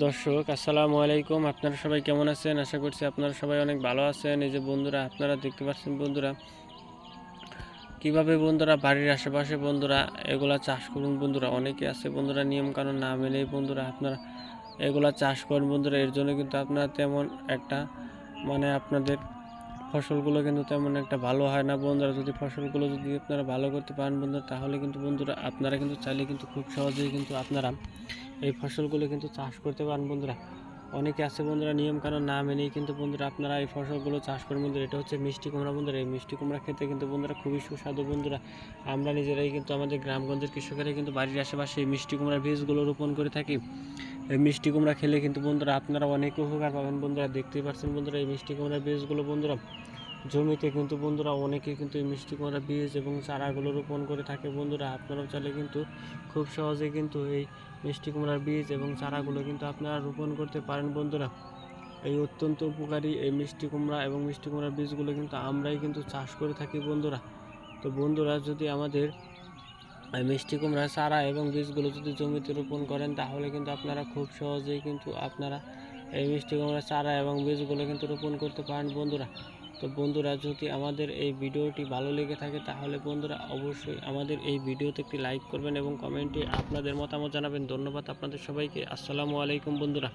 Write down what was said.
দর্শক আসসালামু আলাইকুম। আপনারা সবাই কেমন আছেন? আশা করছি আপনারা সবাই অনেক ভালো আছেন। এই যে বন্ধুরা, আপনারা দেখতে পাচ্ছেন বন্ধুরা কিভাবে বন্ধুরা বাড়ির আশেপাশে বন্ধুরা এগুলা চাষ করুন। বন্ধুরা অনেকে আছে বন্ধুরা নিয়ম কানুন না মেনেই বন্ধুরা আপনারা এগুলা চাষ করেন বন্ধুরা। এর জন্য কিন্তু আপনারা তেমন একটা আপনাদের ফসলগুলো কিন্তু তেমন একটা ভালো হয় না বন্ধুরা। যদি ফসলগুলো যদি আপনারা ভালো করতে পারেন বন্ধুরা, তাহলে কিন্তু বন্ধুরা আপনারা কিন্তু চাইলে কিন্তু খুব সহজেই কিন্তু আপনারা এই ফসলগুলো কিন্তু চাষ করতে পারেন বন্ধুরা। অনেকে আছে বন্ধুরা নিয়ম কানুন না মেনেই কিন্তু বন্ধুরা আপনারা এই ফসলগুলো চাষ করেন বন্ধুরা। এটা হচ্ছে মিষ্টি কুমড়া বন্ধুরা। এই মিষ্টি কুমড়া খেতে কিন্তু বন্ধুরা খুবই সুস্বাদু বন্ধুরা। আমরা নিজেরাই কিন্তু আমাদের গ্রামগঞ্জের কৃষকেরাই কিন্তু বাড়ির আশেপাশে এই মিষ্টি কুমড়ার বীজগুলো রোপণ করে থাকি। এই মিষ্টি কুমড়া খেলে কিন্তু বন্ধুরা আপনারা অনেক উপকার পাবেন বন্ধুরা। দেখতেই পাচ্ছেন বন্ধুরা এই মিষ্টি কুমড়ার বীজগুলো বন্ধুরা জমিতে কিন্তু বন্ধুরা অনেকে কিন্তু এই মিষ্টি কুমড়া বীজ এবং চারাগুলো রোপণ করে থাকে বন্ধুরা। আপনারাও চাইলে কিন্তু খুব সহজে কিন্তু এই মিষ্টি কুমড়ার বীজ এবং চারাগুলো কিন্তু আপনারা রোপণ করতে পারেন বন্ধুরা। এই অত্যন্ত উপকারী এই মিষ্টি কুমড়া এবং মিষ্টি কুমড়ার বীজগুলো কিন্তু আমরাই কিন্তু চাষ করে থাকি বন্ধুরা। তো বন্ধুরা যদি আমাদের এই মিষ্টি কুমড়া চারা এবং বীজগুলো যদি জমিতে রোপণ করেন, তাহলে কিন্তু আপনারা খুব সহজেই কিন্তু আপনারা এই মিষ্টি কুমড়া চারা এবং বীজগুলো কিন্তু রোপণ করতে পারেন বন্ধুরা। তো বন্ধুরা যদি আমাদের এই ভিডিওটি ভালো লেগে থাকে, তাহলে বন্ধুরা অবশ্যই আমাদের এই ভিডিওতে একটি লাইক করবেন এবং কমেন্টে আপনাদের মতামত জানাবেন। ধন্যবাদ আপনাদের সবাইকে। আসসালামু আলাইকুম বন্ধুরা।